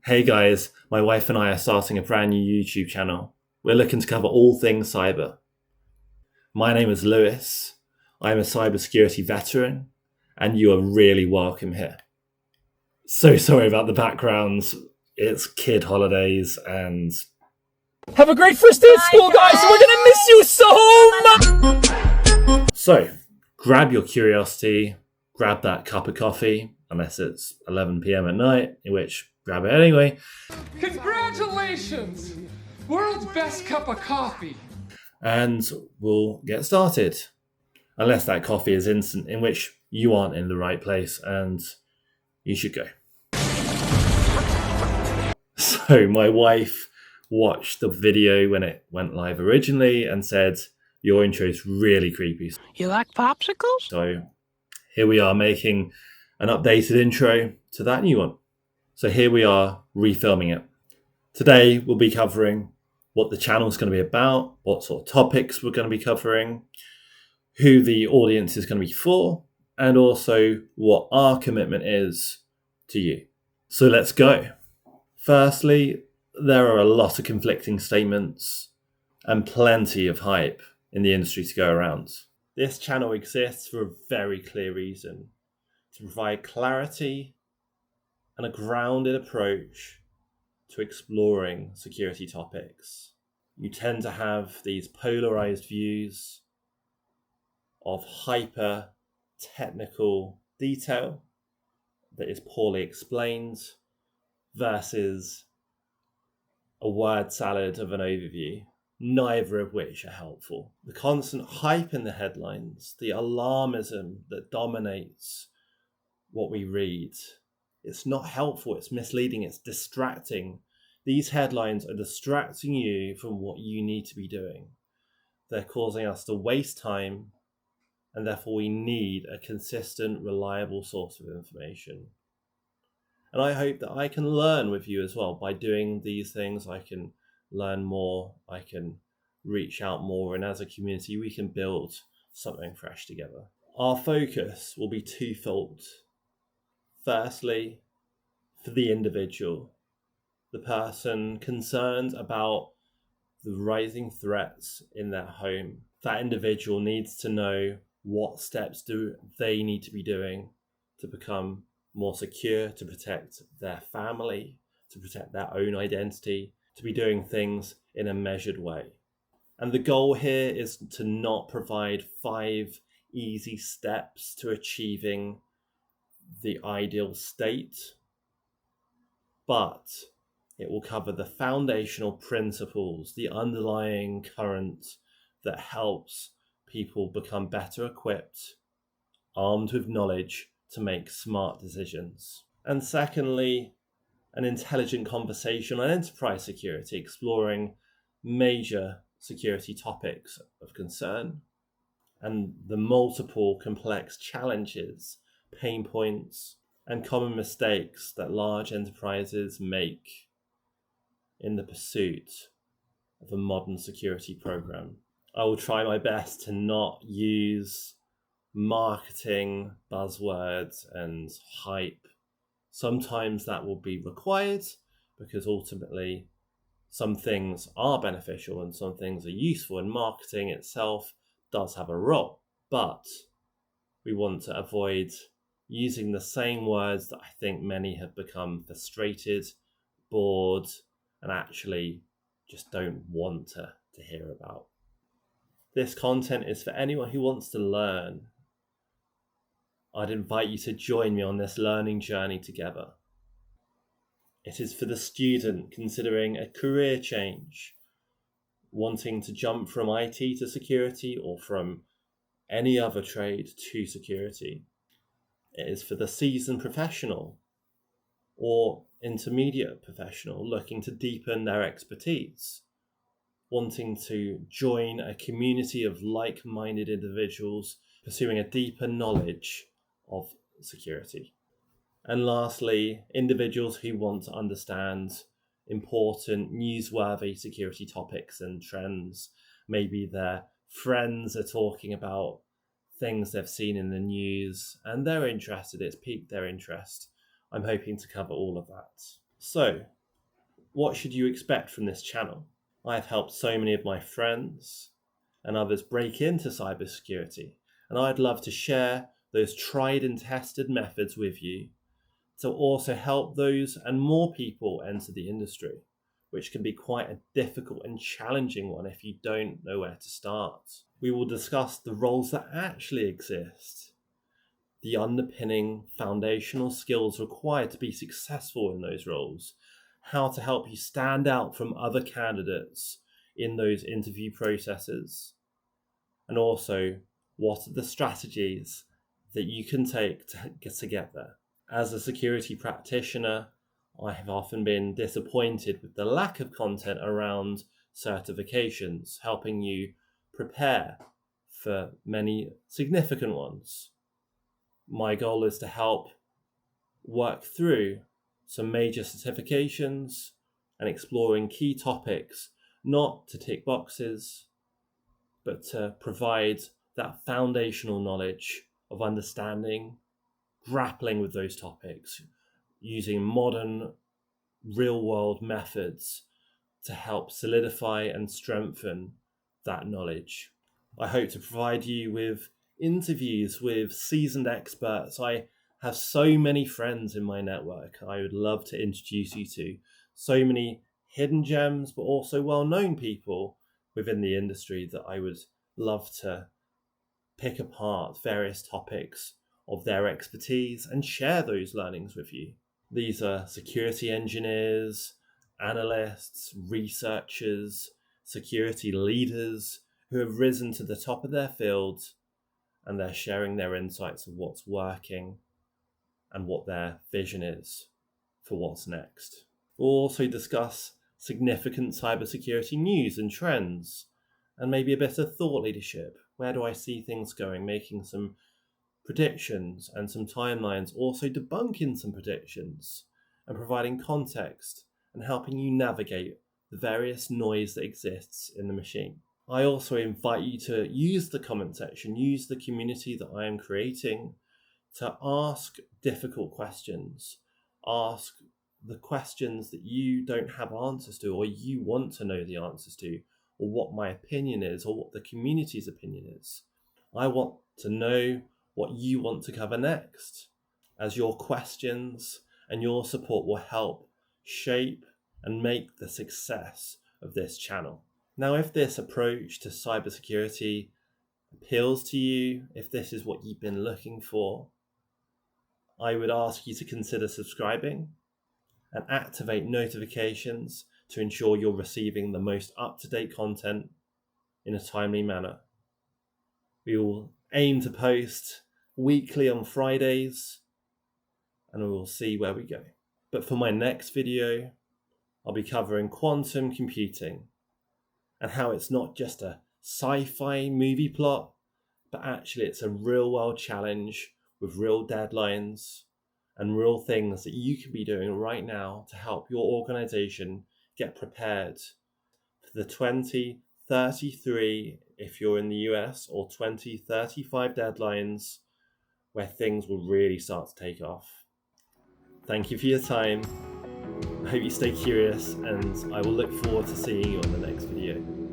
Hey guys, my wife and I are starting a brand new YouTube channel. We're looking to cover all things cyber. My name is Lewis. I'm a cybersecurity veteran, and you are really welcome here. So sorry about the backgrounds. It's kid holidays and... Have a great first day at school, guys! We're gonna miss you so much! So, grab your curiosity, grab that cup of coffee, unless it's 11 p.m. at night, in which grab it anyway. Congratulations! World's best cup of coffee! And we'll get started. Unless that coffee is instant, in which you aren't in the right place and you should go. So my wife watched the video when it went live originally and said, your intro is really creepy. You like popsicles? So here we are making an updated intro to that new one. So here we are refilming it. Today we'll be covering what the channel is going to be about, what sort of topics we're going to be covering, who the audience is going to be for, and also what our commitment is to you. So let's go. Firstly, there are a lot of conflicting statements and plenty of hype in the industry to go around. This channel exists for a very clear reason: to provide clarity and a grounded approach to exploring security topics. You tend to have these polarized views of hyper technical detail that is poorly explained versus a word salad of an overview, neither of which are helpful. The constant hype in the headlines, the alarmism that dominates what we read, it's not helpful, it's misleading, it's distracting. These headlines are distracting you from what you need to be doing. They're causing us to waste time, and therefore we need a consistent, reliable source of information. And I hope that I can learn with you as well. By doing these things, I can learn more, I can reach out more, and as a community, we can build something fresh together. Our focus will be twofold. Firstly, for the individual, the person concerned about the rising threats in their home. That individual needs to know what steps do they need to be doing to become more secure, to protect their family, to protect their own identity, to be doing things in a measured way. And the goal here is to not provide 5 easy steps to achieving the ideal state, but it will cover the foundational principles, the underlying current that helps people become better equipped, armed with knowledge to make smart decisions. And secondly, an intelligent conversation on enterprise security, exploring major security topics of concern and the multiple complex challenges, pain points, and common mistakes that large enterprises make in the pursuit of a modern security program. I will try my best to not use marketing buzzwords and hype. Sometimes that will be required because ultimately some things are beneficial and some things are useful, and marketing itself does have a role. But we want to avoid using the same words that I think many have become frustrated, bored, and actually just don't want to hear about. This content is for anyone who wants to learn. I'd invite you to join me on this learning journey together. It is for the student considering a career change, wanting to jump from IT to security or from any other trade to security. It is for the seasoned professional or intermediate professional looking to deepen their expertise, wanting to join a community of like-minded individuals pursuing a deeper knowledge of security. And lastly, individuals who want to understand important, newsworthy security topics and trends. Maybe their friends are talking about things they've seen in the news and they're interested, it's piqued their interest. I'm hoping to cover all of that. So What should you expect from this channel? I've helped so many of my friends and others break into cybersecurity, and I'd love to share those tried and tested methods with you to also help those and more people enter the industry, which can be quite a difficult and challenging one if you don't know where to start. We will discuss the roles that actually exist, the underpinning foundational skills required to be successful in those roles, how to help you stand out from other candidates in those interview processes, and also what are the strategies that you can take to get there. As a security practitioner, I have often been disappointed with the lack of content around certifications, helping you prepare for many significant ones. My goal is to help work through some major certifications and exploring key topics, not to tick boxes, but to provide that foundational knowledge of understanding, grappling with those topics, using modern real-world methods to help solidify and strengthen that knowledge. I hope to provide you with interviews with seasoned experts. I have so many friends in my network I would love to introduce you to. So many hidden gems, but also well-known people within the industry that I would love to pick apart various topics of their expertise and share those learnings with you. These are security engineers, analysts, researchers, security leaders who have risen to the top of their fields, and they're sharing their insights of what's working and what their vision is for what's next. We'll also discuss significant cybersecurity news and trends, and maybe a bit of thought leadership. Where do I see things going? Making some predictions and some timelines, also debunking some predictions and providing context and helping you navigate the various noise that exists in the machine. I also invite you to use the comment section, use the community that I am creating to ask difficult questions, ask the questions that you don't have answers to, or you want to know the answers to, or what my opinion is, or what the community's opinion is. I want to know what you want to cover next, as your questions and your support will help shape and make the success of this channel. Now, if this approach to cybersecurity appeals to you, if this is what you've been looking for, I would ask you to consider subscribing and activate notifications to ensure you're receiving the most up-to-date content in a timely manner. We will aim to post weekly on Fridays, and we will see where we go. But for my next video, I'll be covering quantum computing and how it's not just a sci-fi movie plot, but actually it's a real-world challenge with real deadlines and real things that you can be doing right now to help your organization get prepared for the 2033, if you're in the US, or 2035 deadlines, where things will really start to take off. Thank you for your time. I hope you stay curious, and I will look forward to seeing you on the next video.